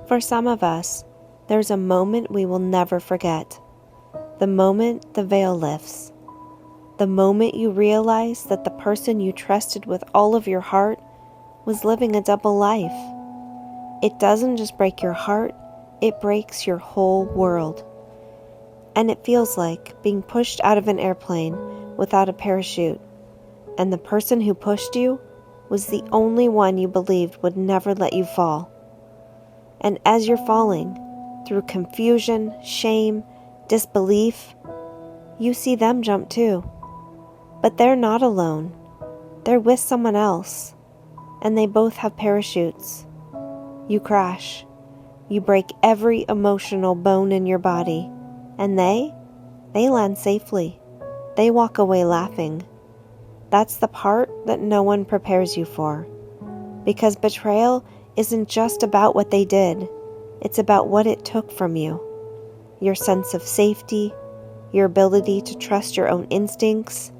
For some of us, there's a moment we will never forget. The moment the veil lifts. The moment you realize that the person you trusted with all of your heart was living a double life. It doesn't just break your heart, it breaks your whole world. And it feels like being pushed out of an airplane without a parachute, and the person who pushed you was the only one you believed would never let you fall. And as you're falling, through confusion, shame, disbelief, you see them jump too. But they're not alone. They're with someone else, and they both have parachutes. You crash. You break every emotional bone in your body, and they land safely. They walk away laughing. That's the part that no one prepares you for. Because betrayal isn't just about what they did. It's about what it took from you. Your sense of safety, your ability to trust your own instincts,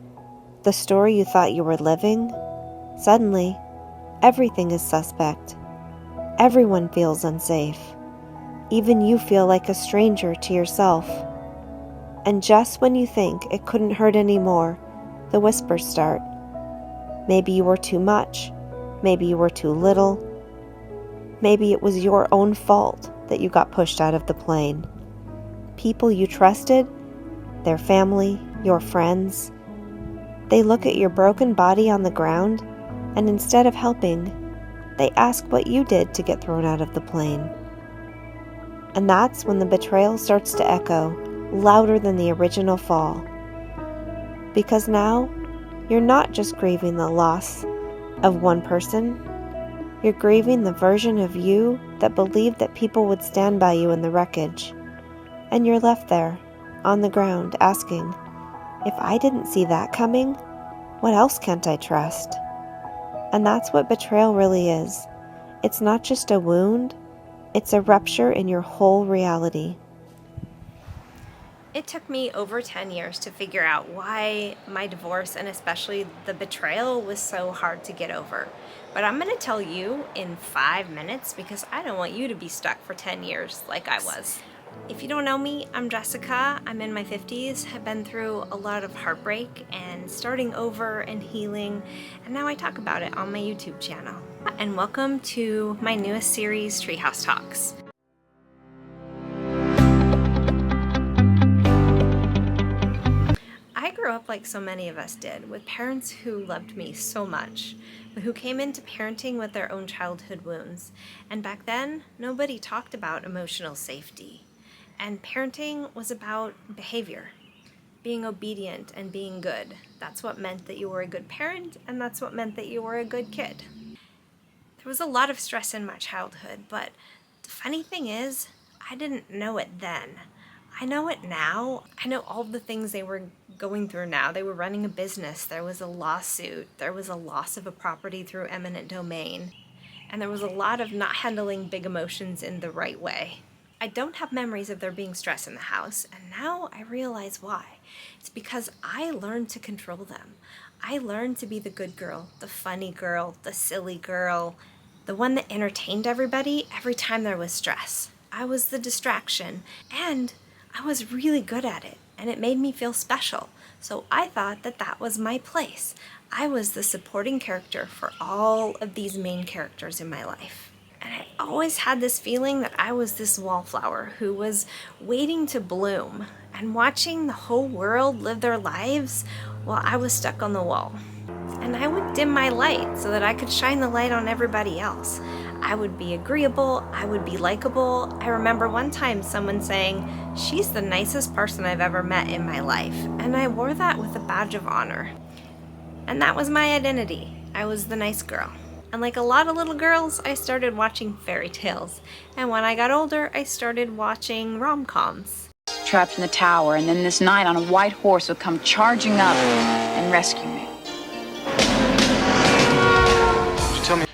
the story you thought you were living. Suddenly, everything is suspect. Everyone feels unsafe. Even you feel like a stranger to yourself. And just when you think it couldn't hurt anymore, the whispers start. Maybe you were too much. Maybe you were too little. Maybe it was your own fault that you got pushed out of the plane. People you trusted, their family, your friends, they look at your broken body on the ground, and instead of helping, they ask what you did to get thrown out of the plane. And that's when the betrayal starts to echo, louder than the original fall. Because now, you're not just grieving the loss of one person, you're grieving the version of you that believed that people would stand by you in the wreckage. And you're left there, on the ground, asking, if I didn't see that coming, what else can't I trust? And that's what betrayal really is. It's not just a wound, it's a rupture in your whole reality. It took me over 10 years to figure out why my divorce and especially the betrayal was so hard to get over. But I'm going to tell you in 5 minutes because I don't want you to be stuck for 10 years like I was. If you don't know me, I'm Jessica. I'm in my 50s, have been through a lot of heartbreak and starting over and healing, and now I talk about it on my YouTube channel. And welcome to my newest series, Treehouse Talks. I grew up like so many of us did, with parents who loved me so much, but who came into parenting with their own childhood wounds. And back then, nobody talked about emotional safety. And parenting was about behavior, being obedient and being good. That's what meant that you were a good parent, and that's what meant that you were a good kid. There was a lot of stress in my childhood, but the funny thing is, I didn't know it then. I know it now. I know all the things they were going through now. They were running a business. There was a lawsuit. There was a loss of a property through eminent domain. And there was a lot of not handling big emotions in the right way. I don't have memories of there being stress in the house, and now I realize why. It's because I learned to control them. I learned to be the good girl, the funny girl, the silly girl, the one that entertained everybody every time there was stress. I was the distraction, and I was really good at it, and it made me feel special. So I thought that that was my place. I was the supporting character for all of these main characters in my life. And I always had this feeling that I was this wallflower who was waiting to bloom and watching the whole world live their lives while I was stuck on the wall. And I would dim my light so that I could shine the light on everybody else. I would be agreeable, I would be likable. I remember one time someone saying, "She's the nicest person I've ever met in my life." And I wore that with a badge of honor. And that was my identity. I was the nice girl. And like a lot of little girls, I started watching fairy tales. And when I got older, I started watching rom-coms. Trapped in the tower, and then this knight on a white horse would come charging up and rescue me. Tell me,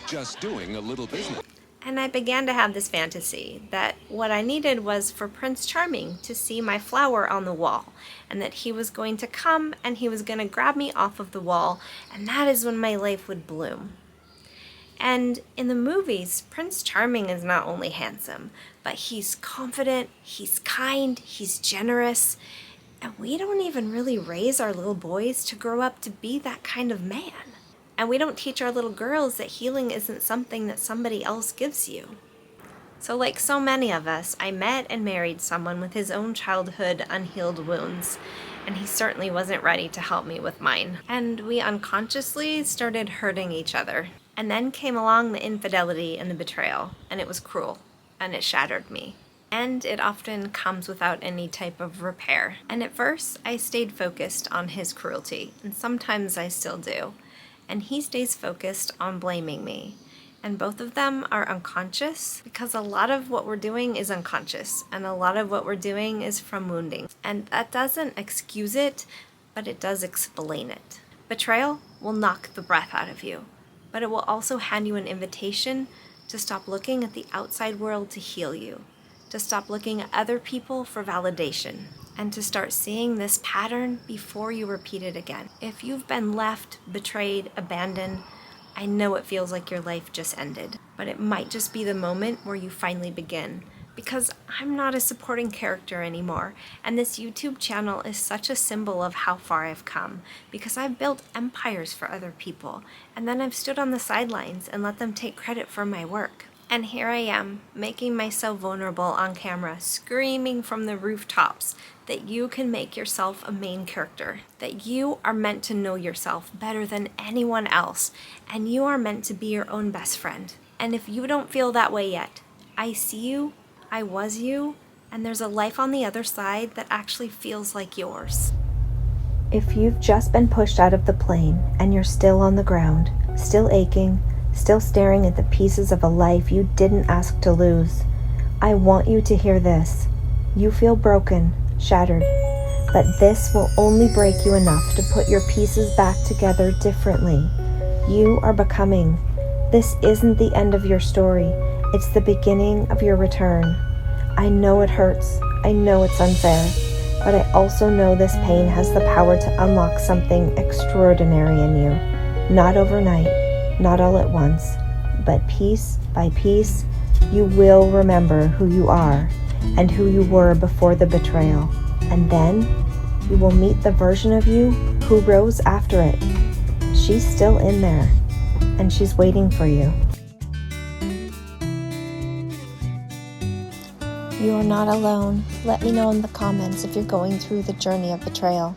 just doing a little business. And I began to have this fantasy that what I needed was for Prince Charming to see my flower on the wall, and that he was going to come and he was going to grab me off of the wall, and that is when my life would bloom. And in the movies, Prince Charming is not only handsome, but he's confident, he's kind, he's generous, and we don't even really raise our little boys to grow up to be that kind of man. And we don't teach our little girls that healing isn't something that somebody else gives you. So like so many of us, I met and married someone with his own childhood unhealed wounds, and he certainly wasn't ready to help me with mine. And we unconsciously started hurting each other. And then came along the infidelity and the betrayal, and it was cruel, and it shattered me. And it often comes without any type of repair. And at first, I stayed focused on his cruelty, and sometimes I still do. And he stays focused on blaming me. And both of them are unconscious because a lot of what we're doing is unconscious, and a lot of what we're doing is from wounding. And that doesn't excuse it, but it does explain it. Betrayal will knock the breath out of you, but it will also hand you an invitation to stop looking at the outside world to heal you, to stop looking at other people for validation, and to start seeing this pattern before you repeat it again. If you've been left, betrayed, abandoned, I know it feels like your life just ended, but it might just be the moment where you finally begin. Because I'm not a supporting character anymore, and this YouTube channel is such a symbol of how far I've come, because I've built empires for other people, and then I've stood on the sidelines and let them take credit for my work. And here I am, making myself vulnerable on camera, screaming from the rooftops that you can make yourself a main character, that you are meant to know yourself better than anyone else, and you are meant to be your own best friend. And if you don't feel that way yet, I see you, I was you, and there's a life on the other side that actually feels like yours. If you've just been pushed out of the plane and you're still on the ground, still aching, still staring at the pieces of a life you didn't ask to lose, I want you to hear this. You feel broken, shattered, but this will only break you enough to put your pieces back together differently. You are becoming. This isn't the end of your story. It's the beginning of your return. I know it hurts. I know it's unfair. But I also know this pain has the power to unlock something extraordinary in you. Not overnight, not all at once, but piece by piece, you will remember who you are and who you were before the betrayal. And then you will meet the version of you who rose after it. She's still in there, and she's waiting for you. You are not alone. Let me know in the comments if you're going through the journey of betrayal.